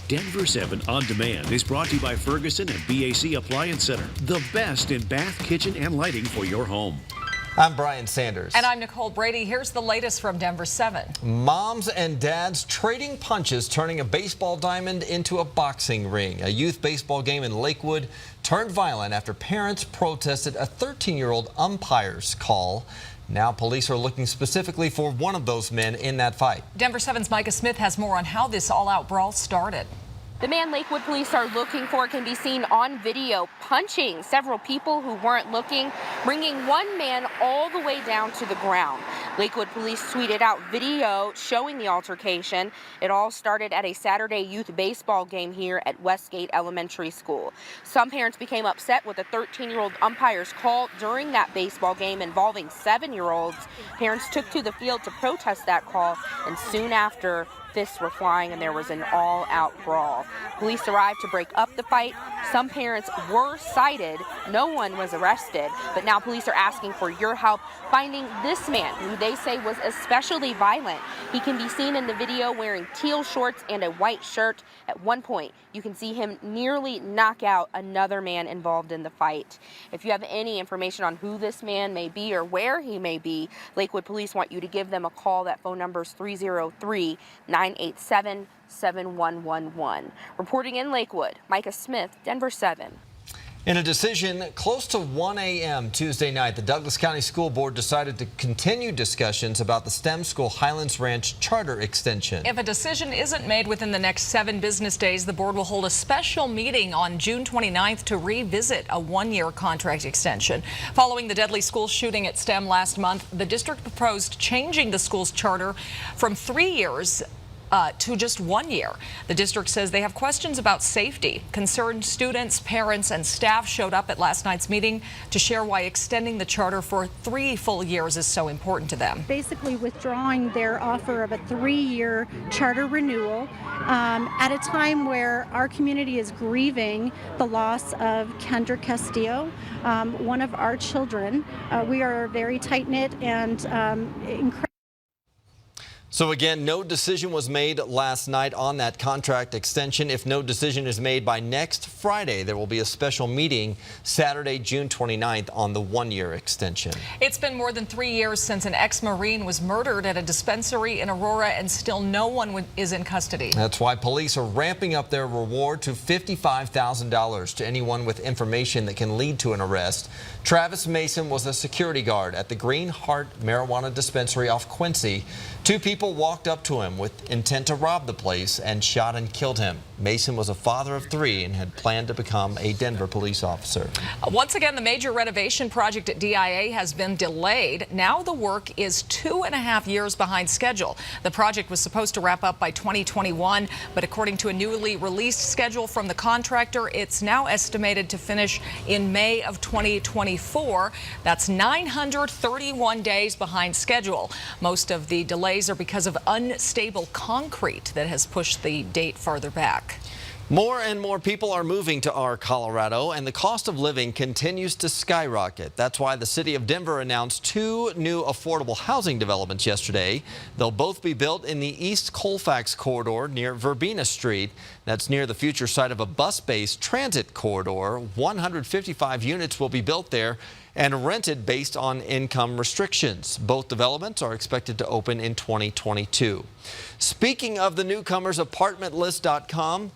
Denver 7 On Demand is brought to you by Ferguson and BAC Appliance Center, the best in bath, kitchen, and lighting for your home. I'm Brian Sanders. And I'm Nicole Brady. Here's the latest from Denver 7. Moms and dads trading punches, turning a baseball diamond into a boxing ring. A youth baseball game in Lakewood turned violent after parents protested a 13-year-old umpire's call. Now police are looking specifically for one of those men in that fight. Denver 7's Micah Smith has more on how this all-out brawl started. The man Lakewood police are looking for can be seen on video punching several people who weren't looking, bringing one man all the way down to the ground. Lakewood police tweeted out video showing the altercation. It all started at a Saturday youth baseball game here at Westgate Elementary School. Some parents became upset with a 13-year-old umpire's call during that baseball game involving 7-year-olds. Parents took to the field to protest that call, and soon after, fists were flying and there was an all-out brawl. Police arrived to break up the fight. Some parents were cited. No one was arrested, but now police are asking for your help finding this man who they say was especially violent. He can be seen in the video wearing teal shorts and a white shirt. At one point, you can see him nearly knock out another man involved in the fight. If you have any information on who this man may be or where he may be, Lakewood police want you to give them a call. That phone number is 303-987-7111. Reporting in Lakewood, Micah Smith, Denver 7. In a decision close to 1 a.m. Tuesday night, the Douglas County School Board decided to continue discussions about the STEM school Highlands Ranch charter extension. If a decision isn't made within the next 7 business days, the board will hold a special meeting on June 29th to revisit a 1-year contract extension. Following the deadly school shooting at STEM last month, the district proposed changing the school's charter from 3 years to just 1 year. The district says they have questions about safety. Concerned students, parents, and staff showed up at last night's meeting to share why extending the charter for 3 full years is so important to them. Basically withdrawing their offer of a 3-year charter renewal at a time where our community is grieving the loss of Kendra Castillo, one of our children. We are very tight-knit and incredible. So again, no decision was made last night on that contract extension. If no decision is made by next Friday, there will be a special meeting Saturday, June 29th on the 1-year extension. It's been more than 3 years since an ex-Marine was murdered at a dispensary in Aurora, and still no one is in custody. That's why police are ramping up their reward to $55,000 to anyone with information that can lead to an arrest. Travis Mason was a security guard at the Green Heart Marijuana Dispensary off Quincy. 2 people walked up to him with intent to rob the place and shot and killed him. Mason was a father of 3 and had planned to become a Denver police officer. Once again, the major renovation project at DIA has been delayed. Now the work is 2.5 years behind schedule. The project was supposed to wrap up by 2021, but according to a newly released schedule from the contractor, it's now estimated to finish in May of 2024. That's 931 days behind schedule. Most of the delays are because of unstable concrete that has pushed the date farther back. More and more people are moving to our Colorado, and the cost of living continues to skyrocket. That's why the city of Denver announced 2 new affordable housing developments yesterday. They'll both be built in the East Colfax corridor near Verbena Street. That's near the future site of a bus-based transit corridor. 155 units will be built there and rented based on income restrictions. Both developments are expected to open in 2022. Speaking of the newcomers, ApartmentList.com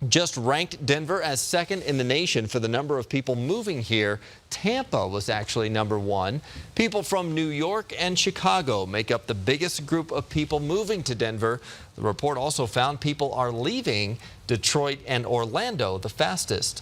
just ranked Denver as 2nd in the nation for the number of people moving here. Tampa was actually number 1. People from New York and Chicago make up the biggest group of people moving to Denver. The report also found people are leaving Detroit and Orlando the fastest.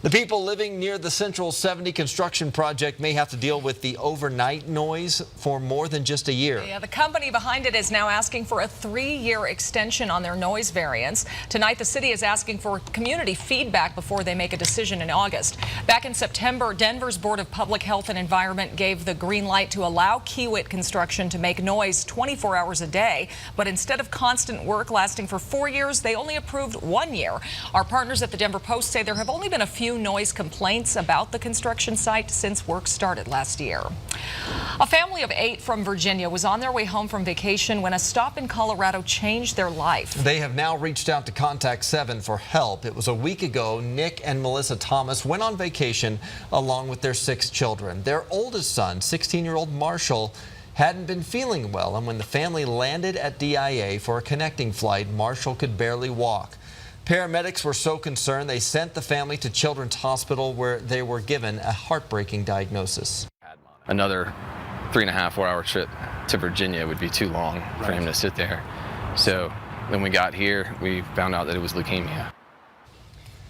The people living near the Central 70 construction project may have to deal with the overnight noise for more than just a year. Yeah, the company behind it is now asking for a 3-year extension on their noise variance. Tonight, the city is asking for community feedback before they make a decision in August. Back in September, Denver's Board of Public Health and Environment gave the green light to allow Kiewit Construction to make noise 24 hours a day. But instead of constant work lasting for 4 years, they only approved 1 year. Our partners at the Denver Post say there have only been a few few noise complaints about the construction site since work started last year. A family of 8 from Virginia was on their way home from vacation when a stop in Colorado changed their life. They have now reached out to Contact 7 for help. It was a week ago. Nick and Melissa Thomas went on vacation along with their 6 children. Their oldest son, 16-year-old Marshall, hadn't been feeling well, and when the family landed at DIA for a connecting flight, Marshall could barely walk. Paramedics were so concerned they sent the family to Children's Hospital, where they were given a heartbreaking diagnosis. Another 3.5, 4-hour trip to Virginia would be too long for him to sit there. So when we got here, we found out that it was leukemia.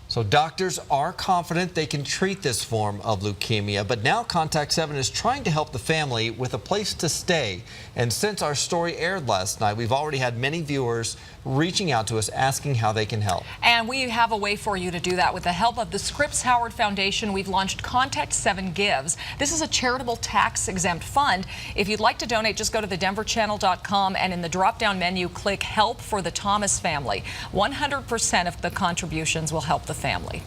So doctors are confident they can treat this form of leukemia, but now Contact 7 is trying to help the family with a place to stay. And since our story aired last night, we've already had many viewers reaching out to us asking how they can help. And we have a way for you to do that. With the help of the Scripps Howard Foundation, we've launched Contact 7 Gives. This is a charitable tax-exempt fund. If you'd like to donate, just go to thedenverchannel.com and in the drop-down menu, click Help for the Thomas family. 100% of the contributions will help the family.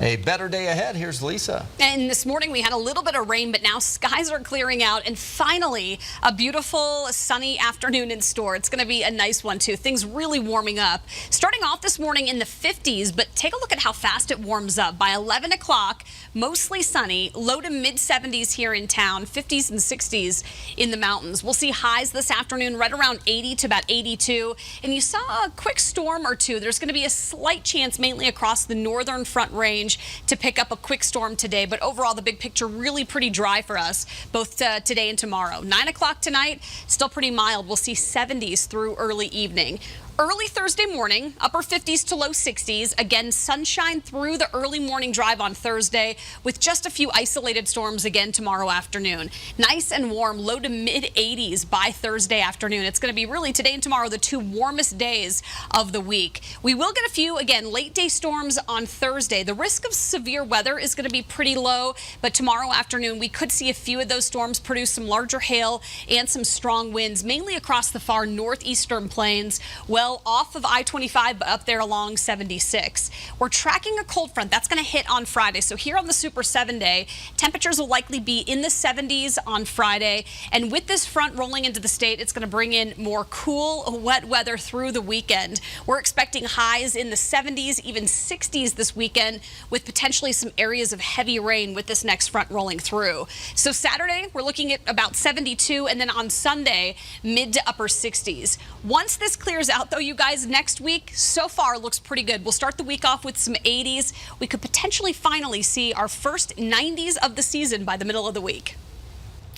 A better day ahead. Here's Lisa. And this morning we had a little bit of rain, but now skies are clearing out and finally a beautiful sunny afternoon in store. It's going to be a nice one too. Things really warming up. Starting off this morning in the 50s, but take a look at how fast it warms up. By 11 o'clock, mostly sunny, low to mid 70s here in town, 50s and 60s in the mountains. We'll see highs this afternoon right around 80 to about 82. And you saw a quick storm or two. There's going to be a slight chance mainly across the northern front range to pick up a quick storm today, but overall the big picture really pretty dry for us both today and tomorrow. 9 o'clock tonight, still pretty mild. We'll see 70s through early evening. Early Thursday morning, upper 50s to low 60s. Again, sunshine through the early morning drive on Thursday with just a few isolated storms again tomorrow afternoon. Nice and warm, low to mid 80s by Thursday afternoon. It's going to be really today and tomorrow the 2 warmest days of the week. We will get a few, again, late day storms on Thursday. The risk of severe weather is going to be pretty low, but tomorrow afternoon we could see a few of those storms produce some larger hail and some strong winds, mainly across the far northeastern plains. Well, off of I-25, but up there along 76. We're tracking a cold front that's going to hit on Friday. So here on the Super 7 day, temperatures will likely be in the 70s on Friday. And with this front rolling into the state, it's going to bring in more cool, wet weather through the weekend. We're expecting highs in the 70s, even 60s this weekend, with potentially some areas of heavy rain with this next front rolling through. So Saturday, we're looking at about 72, and then on Sunday, mid to upper 60s. Once this clears out, though, you guys, next week so far looks pretty good. We'll start the week off with some 80s. We could potentially finally see our first 90s of the season by the middle of the week.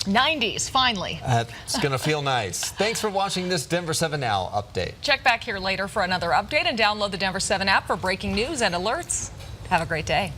90s, finally. It's going to feel nice. Thanks for watching this Denver 7 Now update. Check back here later for another update and download the Denver 7 app for breaking news and alerts. Have a great day.